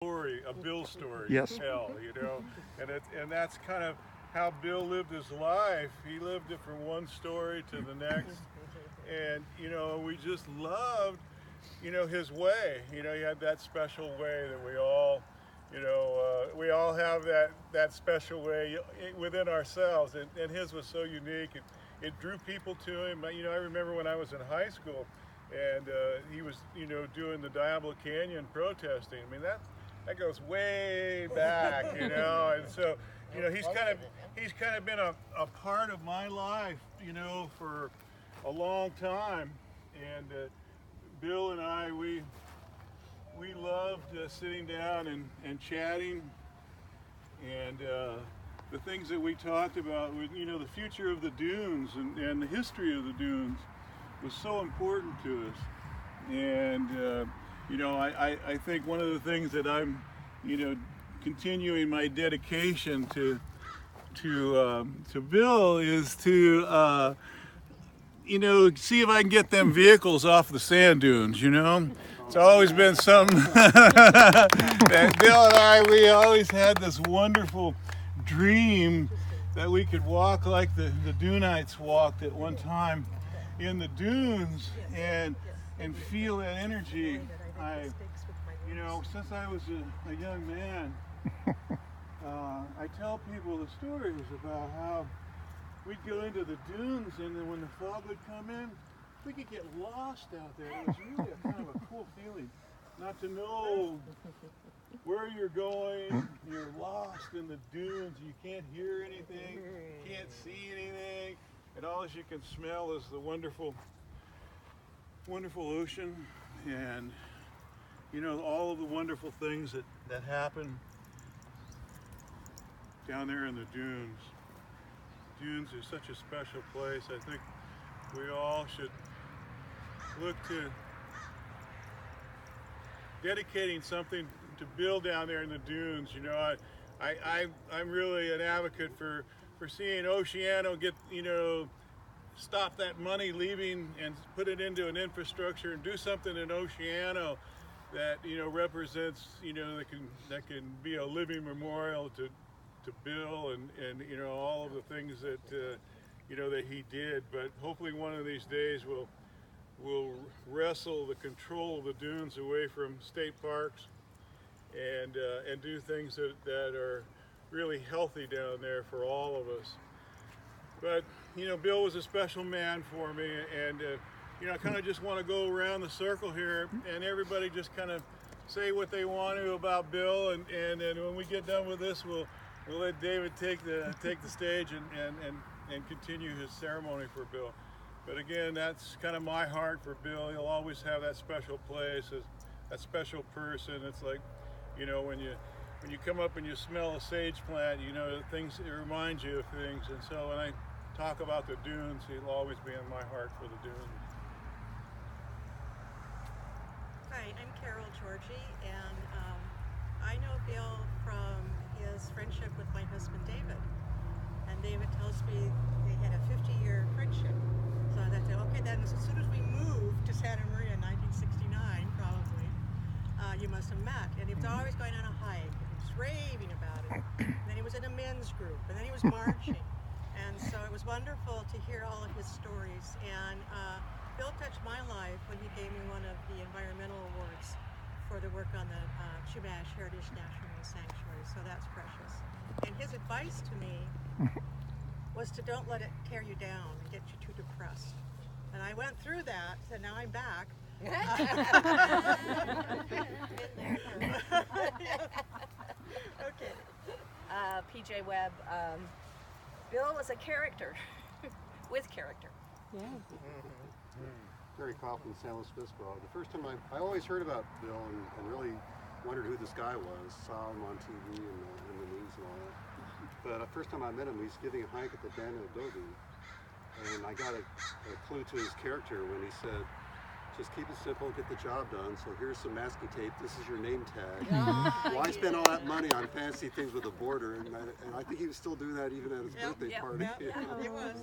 story, a Bill story Yes. to tell, and that's kind of how Bill lived his life. He lived it from one story to the next, and we just loved, his way. He had that special way that we all have that special way within ourselves, and his was so unique. It drew people to him. I remember when I was in high school, and he was, doing the Diablo Canyon protesting. I mean, that goes way back, and so, he's kind of been a part of my life, for a long time, and Bill and I, we loved sitting down and chatting, and the things that we talked about with, the future of the dunes and the history of the dunes was so important to us. And I think one of the things that I'm continuing my dedication to Bill is to see if I can get them vehicles off the sand dunes. It's always been something that Bill and I, we always had this wonderful dream that we could walk like the Dunites walked at one time in the dunes and feel that energy. Since I was a young man, I tell people the stories about how we'd go into the dunes, and then when the fog would come in, we could get lost out there. It was really a kind of a cool feeling, not to know where you're going. You're lost in the dunes. You can't hear anything, you can't see anything, and all you can smell is the wonderful, wonderful ocean, and all of the wonderful things that happen down there in the dunes. Dunes is such a special place. I think we all should look to dedicating something to build down there in the dunes. I'm really an advocate for seeing Oceano get, stop that money leaving and put it into an infrastructure and do something in Oceano that represents, that can be a living memorial to Bill and all of the things that that he did. But hopefully one of these days we'll wrestle the control of the dunes away from state parks and do things that are really healthy down there for all of us. But Bill was a special man for me, and I kind of just want to go around the circle here and everybody just kind of say what they want to about Bill, and when we get done with this, we'll let David take the stage and continue his ceremony for Bill. But again, that's kind of my heart for Bill. He'll always have that special place, that special person. It's like, when you come up and you smell a sage plant, things, it reminds you of things. And so when I talk about the dunes, he'll always be in my heart for the dunes. Hi, I'm Carol Georgie, and I know Bill from his friendship with my husband David. And David tells me they had a 50-year friendship. So I thought, okay, then as soon as we moved to Santa Maria in 1969, probably, you must have met. And he was always going on a hike, and he was raving about it. And then he was in a men's group, and then he was marching. And so it was wonderful to hear all of his stories. And Bill touched my life when he gave me one of the environmental awards for the work on the Chumash Heritage National Sanctuary. So that's precious. And his advice to me was to don't let it tear you down and get you too depressed. And I went through that, and now I'm back. Okay. PJ Webb, Bill was a character, with character. Yeah. Terry Kaufman, San Luis Obispo. The first time I always heard about Bill and really wondered who this guy was, saw him on TV and in the news and all that. But the first time I met him, he was giving a hike at the Banda Adobe, and I got a clue to his character when he said, just keep it simple, get the job done. So here's some masking tape. This is your name tag. Why spend all that money on fancy things with a border? And I think he was still doing that even at his birthday party. Yep, it was.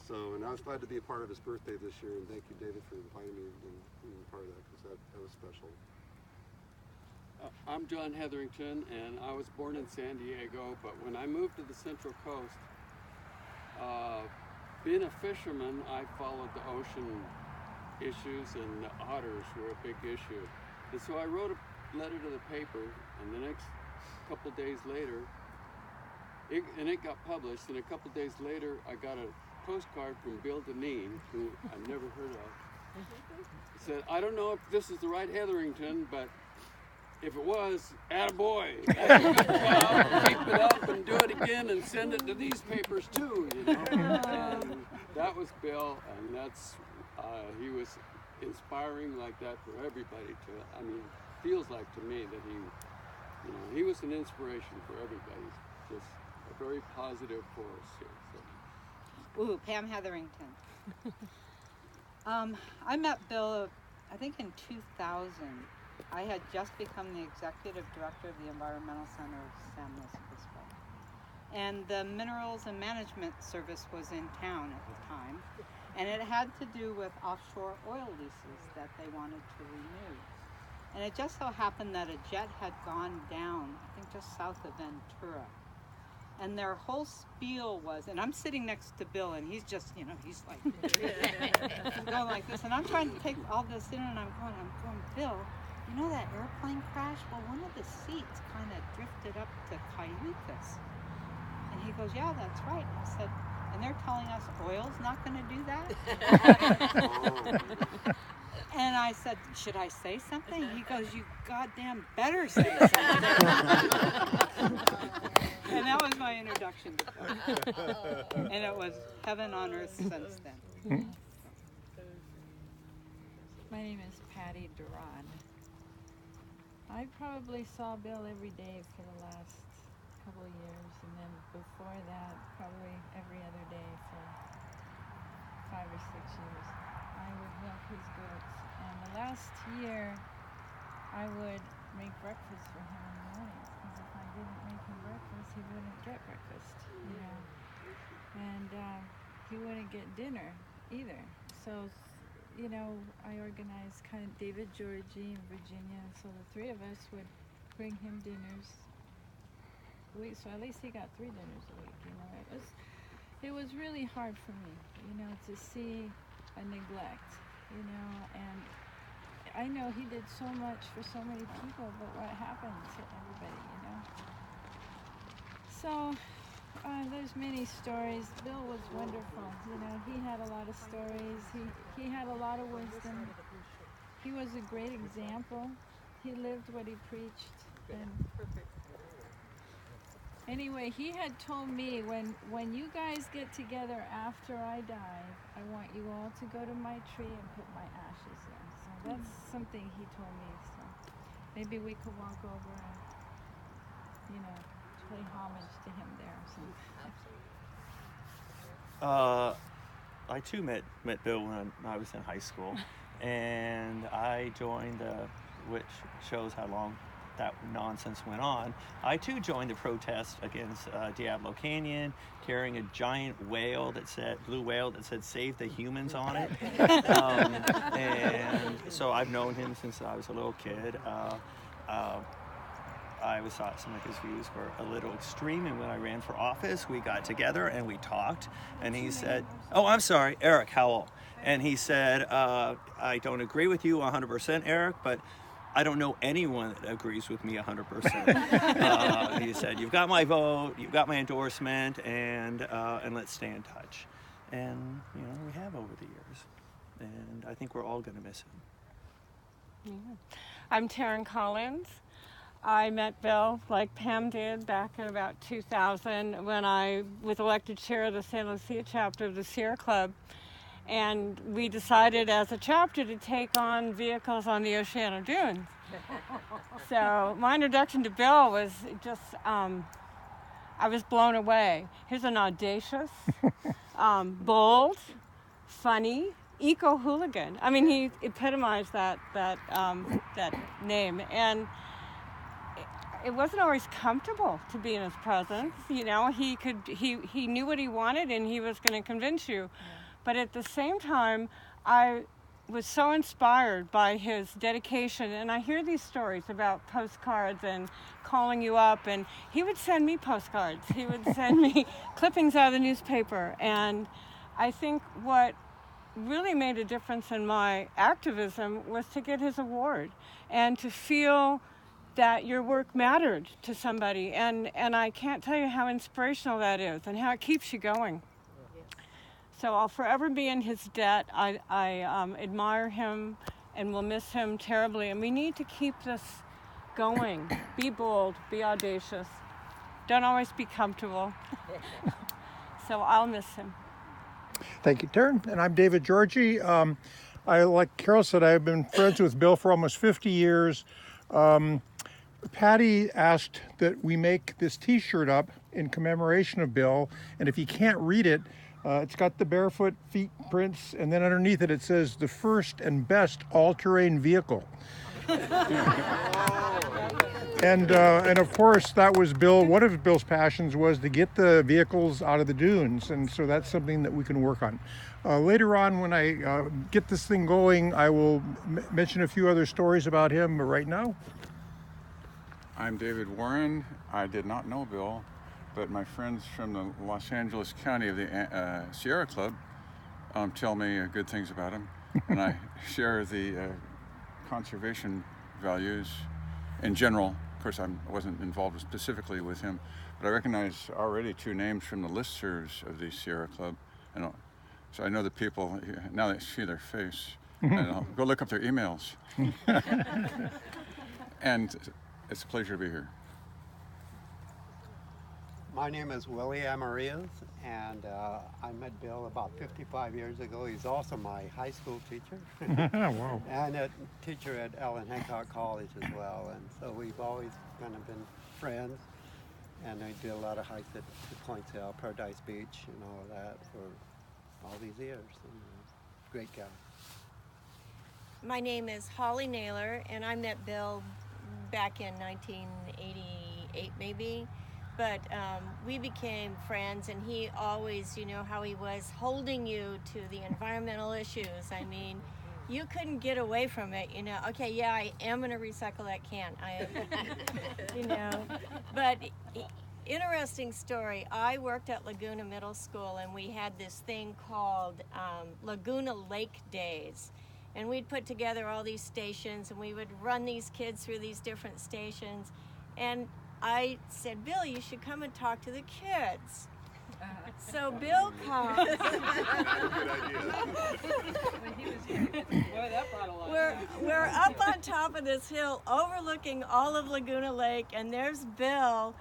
So, and I was glad to be a part of his birthday this year. And thank you, David, for inviting me and being a part of that, because that was special. I'm John Hetherington, and I was born in San Diego, but when I moved to the Central Coast, being a fisherman, I followed the ocean issues, and the otters were a big issue. And so I wrote a letter to the paper, and the next couple days later, it got published, and a couple days later, I got a postcard from Bill Deneen, who I've never heard of. He said, I don't know if this is the right Hetherington, but if it was, attaboy. That's a good job. Keep it up and do it again and send it to these papers too, you know. And that was Bill, and that's, he was inspiring like that for everybody to, I mean, feels like to me that he, you know, he was an inspiration for everybody. Just a very positive force here. So. Ooh, Pam Hetherington. I met Bill, I think in 2000. I had just become the executive director of the Environmental Center of San Luis Obispo. And the Minerals and Management Service was in town at the time. And it had to do with offshore oil leases that they wanted to renew. And it just so happened that a jet had gone down, I think just south of Ventura. And their whole spiel was, and I'm sitting next to Bill, and he's just, you know, he's like, he's going like this. And I'm trying to take all this in, and I'm going, Bill, you know that airplane crash? Well, one of the seats kind of drifted up to Cayucas. And he goes, yeah, that's right. And I said, and they're telling us oil's not going to do that? And I said, should I say something? He goes, you goddamn better say something. And that was my introduction to Bill. And it was heaven on earth since then. My name is Patty Duran. I probably saw Bill every day for the last couple of years, and then before that, probably every other day for 5 or 6 years. I would milk his goats, and the last year, I would make breakfast for him in the morning, because if I didn't make him breakfast, he wouldn't get breakfast, you know, and he wouldn't get dinner either. So, you know, I organized kind of David, Georgie, and Virginia, so the 3 of us would bring him dinners a week, so at least he got 3 dinners a week, you know. It was really hard for me, you know, to see a neglect, you know, and I know he did so much for so many people, but what happened to everybody, you know? So, there's many stories. Bill was wonderful, you know, he had a lot of stories, he had a lot of wisdom. He was a great example. He lived what he preached. And anyway, he had told me, when you guys get together after I die, I want you all to go to my tree and put my ashes there. So that's something he told me. So maybe we could walk over and, you know, pay homage to him there. So. I too met Bill when I was in high school, and I joined, which shows how long that nonsense went on. I too joined the protest against Diablo Canyon, carrying a giant whale that said, blue whale that said "Save the humans" on it. And so I've known him since I was a little kid. I always thought some of his views were a little extreme, and when I ran for office, we got together and we talked, and he said, oh, I'm sorry, Eric Howell. And he said, I don't agree with you 100%, Eric, but I don't know anyone that agrees with me 100%. He said, you've got my vote, you've got my endorsement, and let's stay in touch. And, you know, we have over the years, and I think we're all going to miss him. Yeah. I'm Taryn Collins. I met Bill, like Pam did, back in about 2000 when I was elected chair of the San Lucia chapter of the Sierra Club. And we decided as a chapter to take on vehicles on the Oceano Dunes. So my introduction to Bill was just, I was blown away. He's an audacious, bold, funny, eco-hooligan. I mean, he epitomized that name. And it wasn't always comfortable to be in his presence. You know, he knew what he wanted, and he was going to convince you. Yeah. But at the same time, I was so inspired by his dedication, and I hear these stories about postcards and calling you up, and he would send me postcards. He would send me clippings out of the newspaper, and I think what really made a difference in my activism was to get his award and to feel that your work mattered to somebody, and I can't tell you how inspirational that is and how it keeps you going. So I'll forever be in his debt. I admire him and will miss him terribly, and we need to keep this going. Be bold, be audacious. Don't always be comfortable. So I'll miss him. Thank you, Taryn. And I'm David Georgie. Like Carol said, I've been friends with Bill for almost 50 years. Patty asked that we make this t-shirt up in commemoration of Bill, and if you can't read it, it's got the barefoot feet prints, and then underneath it, it says the first and best all-terrain vehicle. And of course, that was Bill. One of Bill's passions was to get the vehicles out of the dunes, and so that's something that we can work on. Later on, when I get this thing going, I will mention a few other stories about him, but right now. I'm David Warren. I did not know Bill, but my friends from the Los Angeles County of the Sierra Club tell me good things about him, and I share the conservation values in general. Of course, I wasn't involved specifically with him, but I recognize already 2 names from the listservs of the Sierra Club, and so I know the people now that I see their face, and I'll go look up their emails. And it's a pleasure to be here. My name is Willie Amarias, and I met Bill about 55 years ago. He's also my high school teacher. Wow. And a teacher at Allen Hancock College as well. And so we've always kind of been friends. And I did a lot of hikes at Point Sale, Paradise Beach, and all of that for all these years. And, great guy. My name is Holly Naylor, and I met Bill back in 1988 maybe. But we became friends, and he always, you know how he was, holding you to the environmental issues. I mean, you couldn't get away from it, you know. Okay, yeah, I am going to recycle that can. I am, you know. But interesting story. I worked at Laguna Middle School, and we had this thing called Laguna Lake Days. And we'd put together all these stations, and we would run these kids through these different stations. And I said, Bill, you should come and talk to the kids. So Bill comes. We're up on top of this hill overlooking all of Laguna Lake, and there's Bill.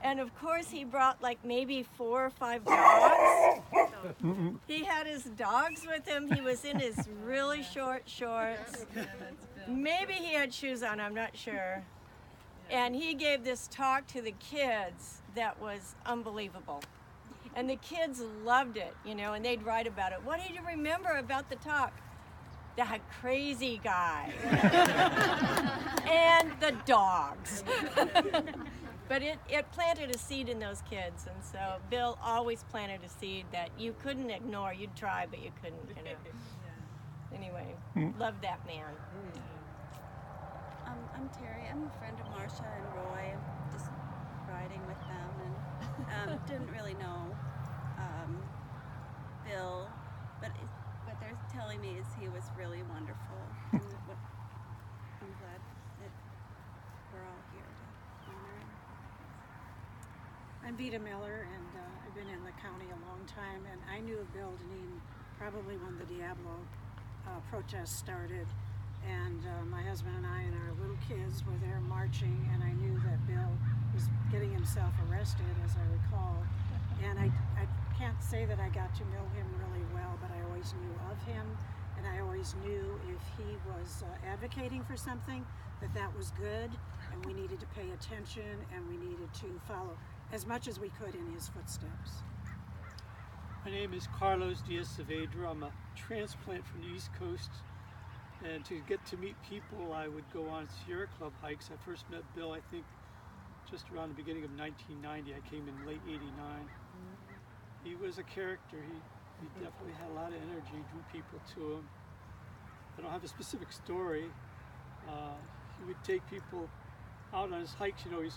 And of course he brought like maybe 4 or 5 dogs. He had his dogs with him. He was in his really short shorts. Maybe he had shoes on, I'm not sure. And he gave this talk to the kids that was unbelievable. And the kids loved it, you know, and they'd write about it. What did you remember about the talk? That crazy guy. And the dogs. But it planted a seed in those kids. And so Bill always planted a seed that you couldn't ignore. You'd try, but you couldn't, you know. Anyway, loved that man. I'm Terry. I'm a friend of Marcia and Roy. I'm just riding with them, and didn't really know Bill, but what they're telling me is he was really wonderful. And I'm glad that we're all here to honor him. I'm Vita Miller, and I've been in the county a long time, and I knew of Bill Deneen probably when the Diablo protests started. And my husband and I and our little kids were there marching, and I knew that Bill was getting himself arrested, as I recall. And I can't say that I got to know him really well, but I always knew of him, and I always knew if he was advocating for something, that was good, and we needed to pay attention, and we needed to follow as much as we could in his footsteps. My name is Carlos Diaz Saavedra. I'm a transplant from the East Coast. And to get to meet people, I would go on Sierra Club hikes. I first met Bill, I think, just around the beginning of 1990. I came in late '89. He was a character. He definitely had a lot of energy, drew people to him. I don't have a specific story. He would take people out on his hikes. You know, he's